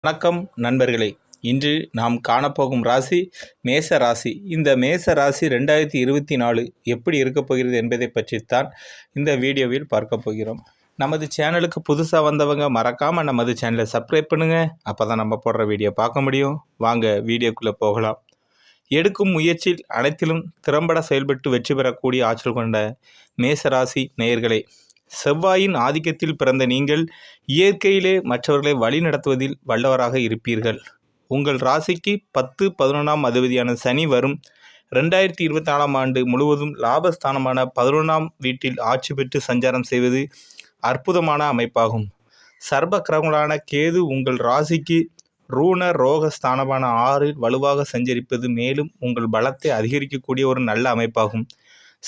வணக்கம் நண்பர்களே. இன்று நாம் காணப்போகும் ராசி மேச ராசி. இந்த மேச ராசி 2024 எப்படி இருக்கப் போகிறது என்பதை பற்றித்தான் இந்த வீடியோவில் பார்க்க போகிறோம். நமது சேனலுக்கு புதுசாக வந்தவங்க மறக்காமல் நமது சேனலை சப்ஸ்கிரைப் பண்ணுங்கள். அப்போ தான் நம்ம போடுற வீடியோ பார்க்க முடியும். வாங்க வீடியோக்குள்ளே போகலாம். எடுக்கும் முயற்சியில் அனைத்திலும் திறம்பட செயல்பட்டு வெற்றி பெறக்கூடிய ஆற்றல் கொண்ட மேச ராசி நேயர்களே, செவ்வாயின் ஆதிக்கத்தில் பிறந்த நீங்கள் இயற்கையிலே மற்றவர்களை வழி நடத்துவதில் வல்லவராக இருப்பீர்கள். உங்கள் ராசிக்கு 10-11ஆம் அதிபதியான சனி வரும் 2024ஆம் ஆண்டு முழுவதும் லாபஸ்தானமான 11ஆம் வீட்டில் ஆட்சி பெற்று சஞ்சாரம் செய்வது அற்புதமான அமைப்பாகும். சர்ப கிரகங்களான கேது உங்கள் ராசிக்கு ரூண ரோக ஸ்தானமான 6இல் வலுவாக சஞ்சரிப்பது மேலும் உங்கள் பலத்தை அதிகரிக்கக்கூடிய ஒரு நல்ல அமைப்பாகும்.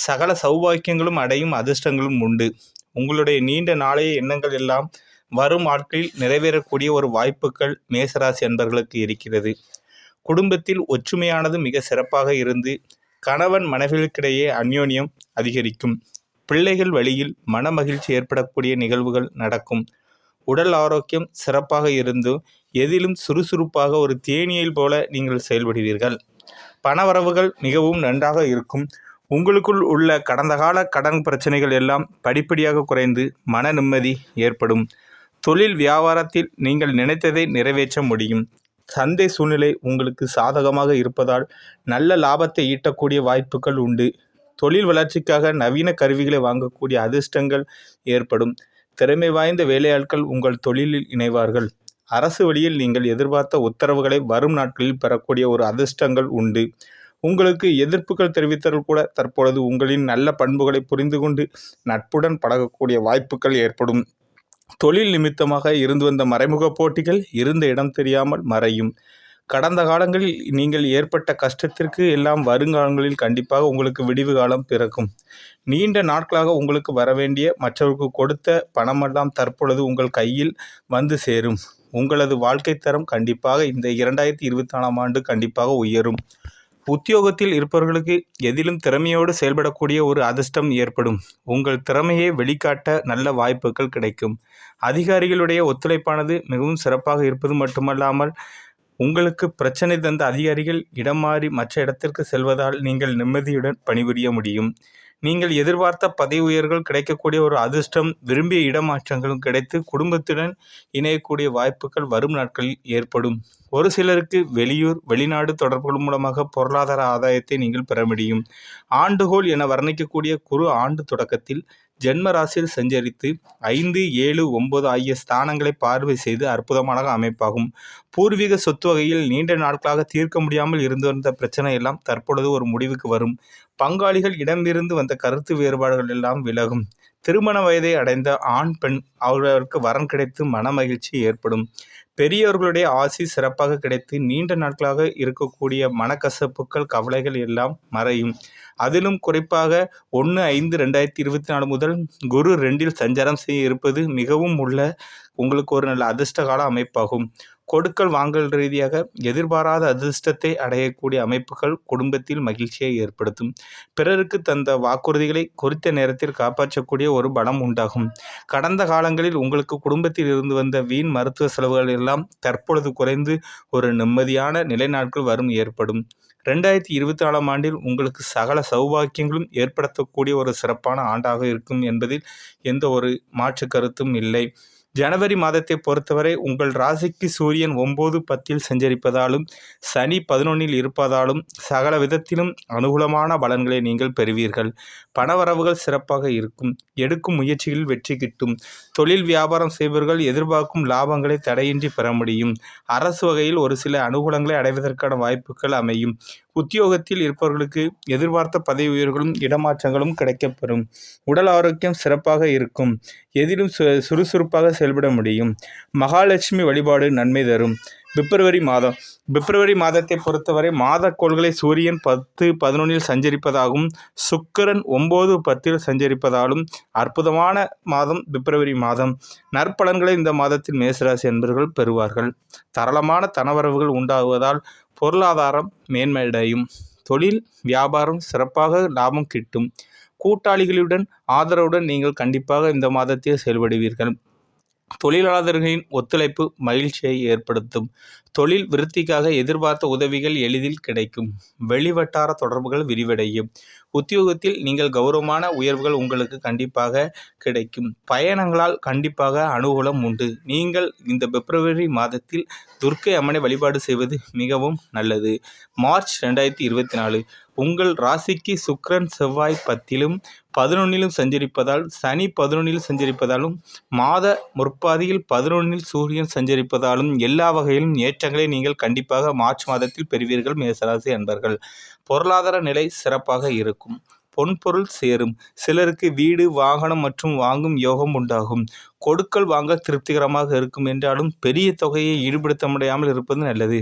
சகல சௌபாக்கியங்களும் அடையும் அதிர்ஷ்டங்களும் உண்டு. உங்களுடைய நீண்ட நாளைய எண்ணங்கள் எல்லாம் வரும் நாட்களில் நிறைவேறக்கூடிய ஒரு வாய்ப்புகள் மேசராசி அன்பர்களுக்கு இருக்கிறது. குடும்பத்தில் ஒற்றுமையானது மிக சிறப்பாக இருந்து கணவன் மனைவிகளுக்கிடையே அந்யோன்யம் அதிகரிக்கும். பிள்ளைகள் வழியில் மன மகிழ்ச்சி ஏற்படக்கூடிய நிகழ்வுகள் நடக்கும். உடல் ஆரோக்கியம் சிறப்பாக இருந்து எதிலும் சுறுசுறுப்பாக ஒரு தேனீயல் போல நீங்கள் செயல்படுவீர்கள். பணவரவுகள் மிகவும் நன்றாக இருக்கும். உங்களுக்குள் உள்ள கடந்த கால கடன் பிரச்சனைகள் எல்லாம் படிப்படியாக குறைந்து மன நிம்மதி ஏற்படும். தொழில் வியாபாரத்தில் நீங்கள் நினைத்ததை நிறைவேற்ற முடியும். சந்தை சூழ்நிலை உங்களுக்கு சாதகமாக இருப்பதால் நல்ல லாபத்தை ஈட்டக்கூடிய வாய்ப்புகள் உண்டு. தொழில் வளர்ச்சிக்காக நவீன கருவிகளை வாங்கக்கூடிய அதிர்ஷ்டங்கள் ஏற்படும். திறமை வாய்ந்த வேலையாட்கள் உங்கள் தொழிலில் இணைவார்கள். அரசு வழியில் நீங்கள் எதிர்பார்த்த உத்தரவுகளை வரும் நாட்களில் பெறக்கூடிய ஒரு அதிர்ஷ்டங்கள் உண்டு. உங்களுக்கு எதிர்ப்புகள் தெரிவித்தவர்கள் கூட தற்பொழுது உங்களின் நல்ல பண்புகளை புரிந்து கொண்டு நட்புடன் பழகக்கூடிய வாய்ப்புகள் ஏற்படும். தொழில் நிமித்தமாக இருந்து வந்த மறைமுக போட்டிகள் இருந்த இடம் தெரியாமல் மறையும். கடந்த காலங்களில் நீங்கள் ஏற்பட்ட கஷ்டத்திற்கு எல்லாம் வருங்காலங்களில் கண்டிப்பாக உங்களுக்கு விடிவு காலம் பிறக்கும். நீண்ட நாட்களாக உங்களுக்கு வரவேண்டிய மற்றவர்களுக்கு கொடுத்த பணமெல்லாம் தற்பொழுது உங்கள் கையில் வந்து சேரும். உங்களது வாழ்க்கை தரம் கண்டிப்பாக இந்த 2024ஆம் ஆண்டு கண்டிப்பாக உயரும். உத்தியோகத்தில் இருப்பவர்களுக்கு எதிலும் திறமையோடு செயல்படக்கூடிய ஒரு அதிர்ஷ்டம் ஏற்படும். உங்கள் திறமையை வெளிக்காட்ட நல்ல வாய்ப்புகள் கிடைக்கும். அதிகாரிகளுடைய ஒத்துழைப்பானது மிகவும் சிறப்பாக இருப்பது மட்டுமல்லாமல் உங்களுக்கு பிரச்சனை தந்த அதிகாரிகள் இடம் மாறி மற்ற இடத்திற்கு செல்வதால் நீங்கள் நிம்மதியுடன் பணிபுரிய முடியும். நீங்கள் எதிர்பார்த்த பதவி உயர்கள் கிடைக்கக்கூடிய ஒரு அதிர்ஷ்டம், விரும்பிய இடமாற்றங்களும் கிடைத்து குடும்பத்துடன் இணையக்கூடிய வாய்ப்புகள் வரும் நாட்களில் ஏற்படும். ஒரு சிலருக்கு வெளியூர் வெளிநாடு தொடர்புகள் மூலமாக பொருளாதார ஆதாயத்தை நீங்கள் பெற முடியும். ஆண்டுகோள் என வர்ணிக்கக்கூடிய குரு ஆண்டு தொடக்கத்தில் ஜென்ம ராசியில் சஞ்சரித்து 5, 7, 9 ஆகிய ஸ்தானங்களை பார்வை செய்து அற்புதமான அமைப்பாகும். பூர்வீக சொத்து வகையில் நீண்ட நாட்களாக தீர்க்க முடியாமல் இருந்து வந்த பிரச்சனை எல்லாம் தற்பொழுது ஒரு முடிவுக்கு வரும். பங்காளிகள் இடமிருந்து வந்த கருத்து வேறுபாடுகள் எல்லாம் விலகும். திருமண வயதை அடைந்த ஆண் பெண் அவர்களுக்கு வரன் கிடைத்து மன மகிழ்ச்சி ஏற்படும். பெரியவர்களுடைய ஆசி சிறப்பாக கிடைத்து நீண்ட நாட்களாக இருக்கக்கூடிய மனக்கசப்புகள் கவலைகள் எல்லாம் மறையும். அதிலும் குறிப்பாக 1/5/2024 முதல் குரு 2இல் சஞ்சாரம் செய்ய இருப்பது மிகவும் உங்களுக்கு ஒரு நல்ல அதிர்ஷ்ட கால அமைப்பாகும். கொடுக்கல் வாங்கல் ரீதியாக எதிர்பாராத அதிர்ஷ்டத்தை அடையக்கூடிய அமைப்புகள் குடும்பத்தில் மகிழ்ச்சியை ஏற்படுத்தும். பிறருக்கு தந்த வாக்குறுதிகளை குறித்த நேரத்தில் காப்பாற்றக்கூடிய ஒரு பலம் உண்டாகும். கடந்த காலங்களில் உங்களுக்கு குடும்பத்தில் இருந்து வந்த வீண் மருத்துவ செலவுகள் எல்லாம் தற்பொழுது குறைந்து ஒரு நிம்மதியான நிலைநாட்கள் வரும் ஏற்படும். 2024ஆம் ஆண்டில் உங்களுக்கு சகல சௌபாக்கியங்களும் ஏற்படுத்தக்கூடிய ஒரு சிறப்பான ஆண்டாக இருக்கும் என்பதில் எந்த ஒரு மாற்று கருத்தும் இல்லை. ஜனவரி மாதத்தை பொறுத்தவரை உங்கள் ராசிக்கு சூரியன் 9-10இல் சஞ்சரிப்பதாலும் சனி 11இல் இருப்பதாலும் சகல விதத்திலும் அனுகூலமான பலன்களை நீங்கள் பெறுவீர்கள். பணவரவுகள் சிறப்பாக இருக்கும். எடுக்கும் முயற்சிகளில் வெற்றி கிட்டும். தொழில் வியாபாரம் செய்பவர்கள் எதிர்பார்க்கும் லாபங்களை தடையின்றி பெற முடியும். அரசு வகையில் ஒரு சில அனுகூலங்களை அடைவதற்கான வாய்ப்புகள் அமையும். உத்தியோகத்தில் இருப்பவர்களுக்கு எதிர்பார்த்த பதவி உயர்களும் இடமாற்றங்களும் கிடைக்கப்பெறும். உடல் ஆரோக்கியம் சிறப்பாக இருக்கும். எதிலும் சுறுசுறுப்பாக செயல்பட முடியும். மகாலட்சுமி வழிபாடு நன்மை தரும். பிப்ரவரி மாதத்தை பொறுத்தவரை மாதக்கோள்களை சூரியன் 10-11இல் சஞ்சரிப்பதாகவும் சுக்கிரன் 9-10இல் சஞ்சரிப்பதாலும் அற்புதமான மாதம் பிப்ரவரி மாதம். நற்பலன்களை இந்த மாதத்தில் மேசராசி என்பவர்கள் பெறுவார்கள். தாராளமான தனவரவுகள் உண்டாகுவதால் பொருளாதாரம் மேன்மையடையும். தொழில் வியாபாரம் சிறப்பாக லாபம் கிட்டும். கூட்டாளிகளுடன் ஆதரவுடன் நீங்கள் கண்டிப்பாக இந்த மாதத்தில் செயல்படுவீர்கள். தொழிலாளர்களின் ஒத்துழைப்பு மகிழ்ச்சியை ஏற்படுத்தும். தொழில் விருத்திக்காக எதிர்பார்த்த உதவிகள் எளிதில் கிடைக்கும். வெளிவட்டார தொடர்புகள் விரிவடையும். உத்தியோகத்தில் நீங்கள் கௌரவமான உயர்வுகள் உங்களுக்கு கண்டிப்பாக கிடைக்கும். பயணங்களால் கண்டிப்பாக அனுகூலம் உண்டு. நீங்கள் இந்த பிப்ரவரி மாதத்தில் துர்க்கை அம்மனை வழிபாடு செய்வது மிகவும் நல்லது. மார்ச் 2024 உங்கள் ராசிக்கு சுக்கிரன் செவ்வாய் 10லும் 11லும் சஞ்சரிப்பதால், சனி 11ல் சஞ்சரிப்பதாலும், மாத முற்பாதியில் 11ல் சூரியன் சஞ்சரிப்பதாலும் எல்லா வகையிலும் ஏற்றங்களை நீங்கள் கண்டிப்பாக மார்ச் மாதத்தில் பெறுவீர்கள். மேசராசி அன்பர்கள், பொருளாதார நிலை சிறப்பாக இருக்கும். பொன்பொருள் சேரும். சிலருக்கு வீடு வாகனம் மற்றும் வாங்கும் யோகம் உண்டாகும். கொடுக்கல் வாங்க திருப்திகரமாக இருக்கும் என்றாலும் பெரிய தொகையை ஈடுபடுத்த முடியாமல் இருப்பது நல்லது.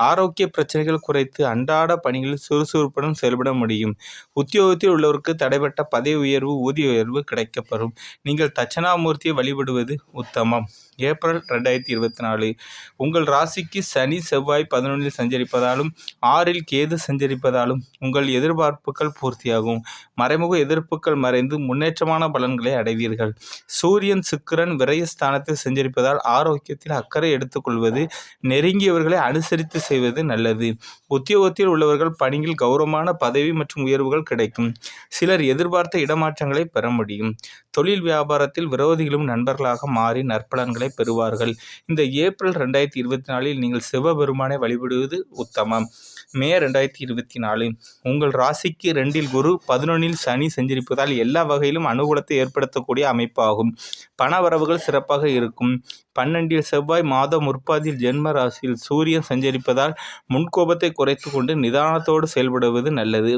ஆரோக்கிய பிரச்சனைகள் குறைத்து அன்றாட பணிகளில் சுறுசுறுப்புடன் செயல்பட முடியும். உத்தியோகத்தில் உள்ளவருக்கு தடைபட்ட பதவி உயர்வு ஊதிய உயர்வு கிடைக்கப்பெறும். நீங்கள் தட்சணாமூர்த்தியை வழிபடுவது உத்தமம். ஏப்ரல் 2024 உங்கள் ராசிக்கு சனி செவ்வாய் 11ல் சஞ்சரிப்பதாலும் 6ல் கேது சஞ்சரிப்பதாலும் உங்கள் எதிர்பார்ப்புகள் பூர்த்தியாகும். மறைமுக எதிர்ப்புகள் மறைந்து முன்னேற்றமான பலன்களை அடைவீர்கள். சூரியன் சுக்கிரன் விரயஸ்தானத்தில் சஞ்சரிப்பதால் ஆரோக்கியத்தில் அக்கறை எடுத்துக்கொள்வது, நெருங்கியவர்களை அனுசரித்து செய்வது நல்லது. உத்தியோகத்தில் உள்ளவர்கள் பணியில் கௌரவமான பதவி மற்றும் உயர்வுகள் கிடைக்கும். சிலர் எதிர்பார்த்த இடமாற்றங்களை பெற முடியும். தொழில் வியாபாரத்தில் விரோதிகளும் நண்பர்களாக மாறி நற்பலன்களை பெறுவார்கள். இந்த ஏப்ரல் 2024 நீங்கள் சிவபெருமானை வழிபடுவது உத்தமம். மே 2024 உங்கள் ராசிக்கு 2ல் குரு 11ல் சனி சஞ்சரிப்பதால் எல்லா வகையிலும் அனுகூலத்தை ஏற்படுத்தக்கூடிய அமைப்பாகும். பணவரவுகள் சிறப்பாக இருக்கும். 12ல் செவ்வாய் மாத முற்பாதியில் ஜென்ம ராசியில் சூரியன் சஞ்சரிப்பதால் முன்கோபத்தை குறைத்து கொண்டு நிதானத்தோடு செயல்படுவது நல்லது.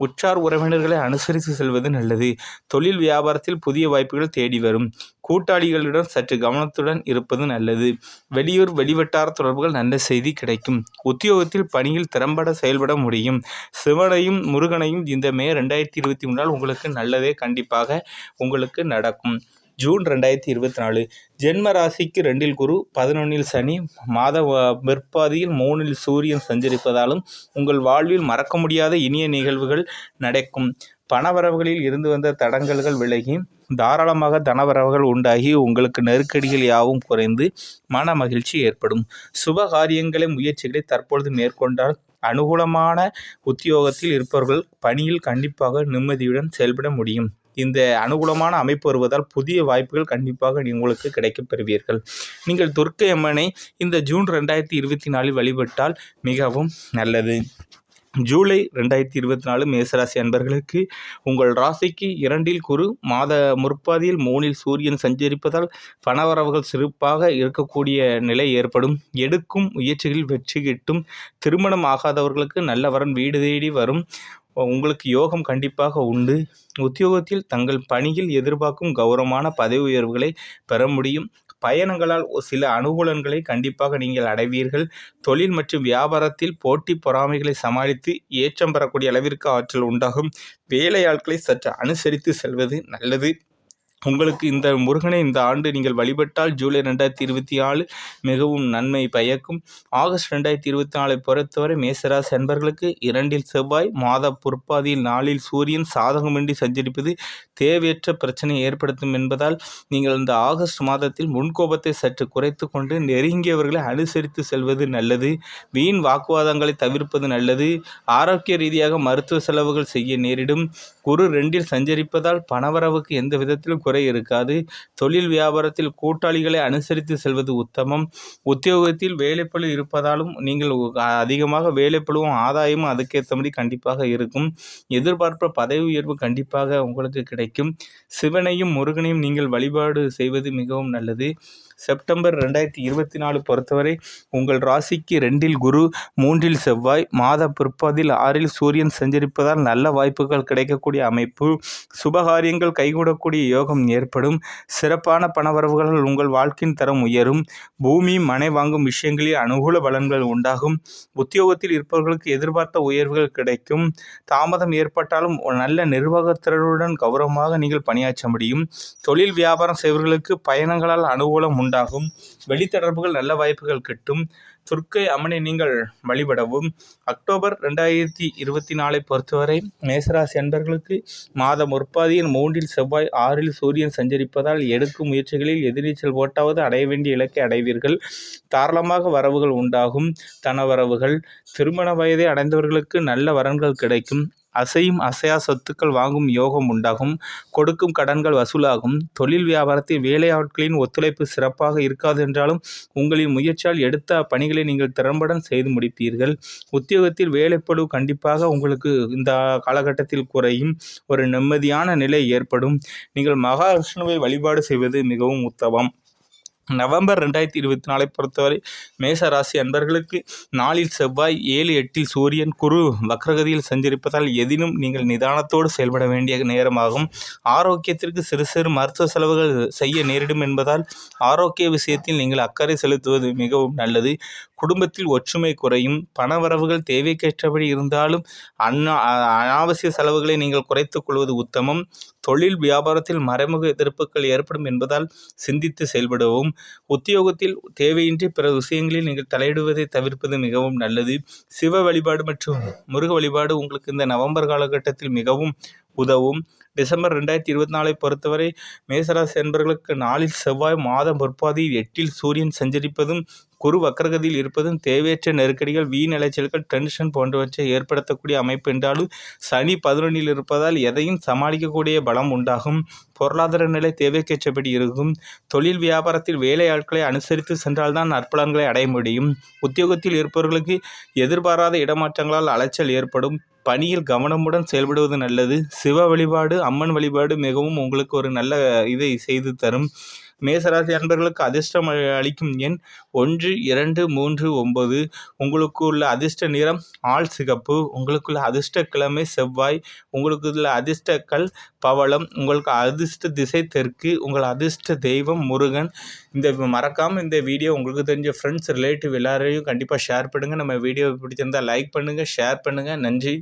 உற்றார் உறவினர்களை அனுசரித்து செல்வது நல்லது. தொழில் வியாபாரத்தில் புதிய வாய்ப்புகள் தேடி வரும். கூட்டாளிகளிடம் சற்று கவனத்துடன் இருப்பது நல்லது. வெளியூர் வெளிவட்டார தொடர்புகள் நல்ல செய்தி கிடைக்கும். உத்தியோகத்தில் பணியில் திறம்பட செயல்பட முடியும். சிவனையும் முருகனையும் இந்த மே 2023 உங்களுக்கு நல்லதே கண்டிப்பாக உங்களுக்கு நடக்கும். ஜூன் 2024 ஜென்ம ராசிக்கு 2ல் குரு 11ல் சனி மாத பிற்பாதியில் 3ல் சூரியன் சஞ்சரிப்பதாலும் உங்கள் வாழ்வில் மறக்க முடியாத இனிய நிகழ்வுகள் நடக்கும். பணவரவுகளில் இருந்து வந்த தடங்கல்கள் விலகி தாராளமாக தனவரவுகள் உண்டாகி உங்களுக்கு நெருக்கடிகள் யாவும் குறைந்து மன மகிழ்ச்சி ஏற்படும். சுப காரியங்களை முயற்சிகளை தற்பொழுது மேற்கொண்டால் அனுகூலமான உத்தியோகத்தில் இருப்பவர்கள் பணியில் கண்டிப்பாக நிம்மதியுடன் செயல்பட முடியும். இந்த அனுகூலமான அமைப்பு வருவதால் புதிய வாய்ப்புகள் கண்டிப்பாக உங்களுக்கு கிடைக்கப் பெறுவீர்கள். நீங்கள் துர்க்கை அம்மனை இந்த ஜூன் 2024 வழிபட்டால் மிகவும் நல்லது. ஜூலை 2024 மேசராசி அன்பர்களுக்கு உங்கள் ராசிக்கு 2ல் குரு மாத முற்பாதியில் 3ல் சூரியன் சஞ்சரிப்பதால் பணவரவுகள் சிறப்பாக இருக்கக்கூடிய நிலை ஏற்படும். எடுக்கும் முயற்சிகளில் வெற்றி கிட்டும். திருமணம் ஆகாதவர்களுக்கு நல்ல வரன் வீடு தேடி வரும். உங்களுக்கு யோகம் கண்டிப்பாக உண்டு. உத்தியோகத்தில் தங்கள் பணியில் எதிர்பார்க்கும் கௌரவமான பதவி உயர்வுகளை பெற முடியும். பயணங்களால் சில அனுகூலங்களை கண்டிப்பாக நீங்கள் அடைவீர்கள். தொழில் மற்றும் வியாபாரத்தில் போட்டி பொறாமைகளை சமாளித்து ஏற்றம் பெறக்கூடிய அளவிற்கு ஆற்றல் உண்டாகும். வேலையாட்களை சற்று அனுசரித்து செல்வது நல்லது. உங்களுக்கு இந்த முருகனை இந்த ஆண்டு நீங்கள் வழிபட்டால் ஜூலை 2024 மிகவும் நன்மை பயக்கும். ஆகஸ்ட் 2024 பொறுத்தவரை மேசராசி அன்பர்களுக்கு 2ல் செவ்வாய் மாத பிற்பாதியில் 4ல் சூரியன் சாதகமின்றி சஞ்சரிப்பது தேவையற்ற பிரச்சனை ஏற்படுத்தும் என்பதால் நீங்கள் இந்த ஆகஸ்ட் மாதத்தில் முன்கோபத்தை சற்று குறைத்து கொண்டு நெருங்கியவர்களை அனுசரித்து செல்வது நல்லது. வீண் வாக்குவாதங்களை தவிர்ப்பது நல்லது. ஆரோக்கிய ரீதியாக மருத்துவ செலவுகள் செய்ய நேரிடும். குரு 2ல் சஞ்சரிப்பதால் பணவரவுக்கு எந்த விதத்திலும் குறை இருக்காது. தொழில் வியாபாரத்தில் கூட்டாளிகளை அனுசரித்து செல்வது உத்தமம். உத்தியோகத்தில் வேலைப்பளு இருப்பதாலும் நீங்கள் அதிகமாக வேலைப்பளுவும் ஆதாயமும் அதுக்கேற்றபடி கண்டிப்பாக இருக்கும். எதிர்பார்ப்ப பதவி உயர்வு கண்டிப்பாக உங்களுக்கு கிடைக்கும். சிவனையும் முருகனையும் நீங்கள் வழிபாடு செய்வது மிகவும் நல்லது. செப்டம்பர் 2024 பொறுத்தவரை உங்கள் ராசிக்கு 2ல் குரு 3ல் செவ்வாய் மாத பிற்பாதில் 6ல் சூரியன் சஞ்சரிப்பதால் நல்ல வாய்ப்புகள் கிடைக்கக்கூடிய அமைப்பு. சுபகாரியங்கள் கைகூடக்கூடிய யோகம் ஏற்படும். சிறப்பான பணவரவுகள் உங்கள் வாழ்க்கையின் தரம் உயரும். பூமி மனை வாங்கும் விஷயங்களில் அனுகூல பலன்கள் உண்டாகும். உத்தியோகத்தில் இருப்பவர்களுக்கு எதிர்பார்த்த உயர்வுகள் கிடைக்கும். தாமதம் ஏற்பட்டாலும் நல்ல நிர்வாகத்திறனுடன் கௌரவமாக நீங்கள் பணியாற்ற முடியும். தொழில் வியாபாரம் செய்வர்களுக்கு பயணங்களால் அனுகூலம் உண்டாகும். வெளித்தொடர்புகள் நல்ல வாய்ப்புகள் கிட்டும். துர்க்கை அம்மனை நீங்கள் வழிபடவும். அக்டோபர் 2024 பொறுத்தவரை மேசராசி அன்பர்களுக்கு மாதம் முற்பாதியில் 3இல் செவ்வாய் 6இல் சூரியன் சஞ்சரிப்பதால் எடுக்கும் முயற்சிகளில் எதிர்நீச்சல் ஓட்டாவது அடைய வேண்டிய இலக்கை அடைவீர்கள். தாராளமாக வரவுகள் உண்டாகும். தனவரவுகள். திருமண வயதை அடைந்தவர்களுக்கு நல்ல வரன்கள் கிடைக்கும். அசையும் அசையா சொத்துக்கள் வாங்கும் யோகம் உண்டாகும். கொடுக்கும் கடன்கள் வசூலாகும். தொழில் வியாபாரத்தில் வேலையாட்களின் ஒத்துழைப்பு சிறப்பாக இருக்காது என்றாலும் உங்களின் முயற்சியால் எடுத்த பணிகளை நீங்கள் திறம்பட செய்து முடிப்பீர்கள். உத்தியோகத்தில் வேலைப்பளு கண்டிப்பாக உங்களுக்கு இந்த காலகட்டத்தில் குறையும். ஒரு நிம்மதியான நிலை ஏற்படும். நீங்கள் மகாவிஷ்ணுவை வழிபாடு செய்வது மிகவும் உத்தமம். நவம்பர் 2024 பொறுத்தவரை மேச ராசி அன்பர்களுக்கு 4இல் செவ்வாய் 7-8இல் சூரியன் குரு வக்ரகதியில் சஞ்சரிப்பதால் எதிலும் நீங்கள் நிதானத்தோடு செயல்பட வேண்டிய நேரமாகும். ஆரோக்கியத்திற்கு சிறு சிறு மருத்துவ செலவுகள் செய்ய நேரிடும் என்பதால் ஆரோக்கிய விஷயத்தில் நீங்கள் அக்கறை செலுத்துவது மிகவும் நல்லது. குடும்பத்தில் ஒற்றுமை குறையும். பணவரவுகள் தேவைக்கேற்றபடி இருந்தாலும் அனாவசிய செலவுகளை நீங்கள் குறைத்துக் கொள்வது உத்தமம். தொழில் வியாபாரத்தில் மறைமுக எதிர்ப்புகள் ஏற்படும் என்பதால் சிந்தித்து செயல்படவும். உத்தியோகத்தில் தேவையின்றி பிற விஷயங்களில் நீங்கள் தலையிடுவதை தவிர்ப்பது மிகவும் நல்லது. சிவ வழிபாடு மற்றும் முருக வழிபாடு உங்களுக்கு இந்த நவம்பர் காலகட்டத்தில் மிகவும் உதவும். டிசம்பர் 2024 பொறுத்தவரை மேசராசி என்பவர்களுக்கு 4இல் செவ்வாய் மாதம் பொற்பாதியில் 8இல் சூரியன் சஞ்சரிப்பதும் குரு வக்ரகதியில் இருப்பதும் தேவையற்ற நெருக்கடிகள், வீண் அலைச்சல்கள், டென்ஷன் போன்றவற்றை ஏற்படுத்தக்கூடிய அமைப்பு என்றாலும் சனி 11இல் இருப்பதால் எதையும் சமாளிக்கக்கூடிய பலம் உண்டாகும். பொருளாதார நிலை தேவைக்கேற்றபடி இருக்கும். தொழில் வியாபாரத்தில் வேலையாட்களை அனுசரித்து சென்றால்தான் நற்பலன்களை அடைய முடியும். உத்தியோகத்தில் இருப்பவர்களுக்கு எதிர்பாராத இடமாற்றங்களால் அலைச்சல் ஏற்படும். பணியில் கவனமுடன் செயல்படுவது நல்லது. சிவ வழிபாடு, அம்மன் வழிபாடு மிகவும் உங்களுக்கு ஒரு நல்ல இதை செய்து தரும். மேசராசி அன்பர்களுக்கு அதிர்ஷ்டம் அளிக்கும் எண் 1, 2, 3, 9. உங்களுக்கு உள்ள அதிர்ஷ்ட நிறம் ஆள் சிகப்பு. உங்களுக்குள்ள அதிர்ஷ்ட கிழமை செவ்வாய். உங்களுக்கு உள்ள அதிர்ஷ்டக்கல் பவளம். உங்களுக்கு அதிர்ஷ்ட திசை தெற்கு. உங்கள் அதிர்ஷ்ட தெய்வம் முருகன். மறக்காமல் இந்த வீடியோ உங்களுக்கு தெரிஞ்ச ஃப்ரெண்ட்ஸ் ரிலேட்டிவ் எல்லாரையும் கண்டிப்பாக ஷேர் பண்ணுங்கள். நம்ம வீடியோ பிடிச்சிருந்தால் லைக் பண்ணுங்கள், ஷேர் பண்ணுங்கள். நன்றி.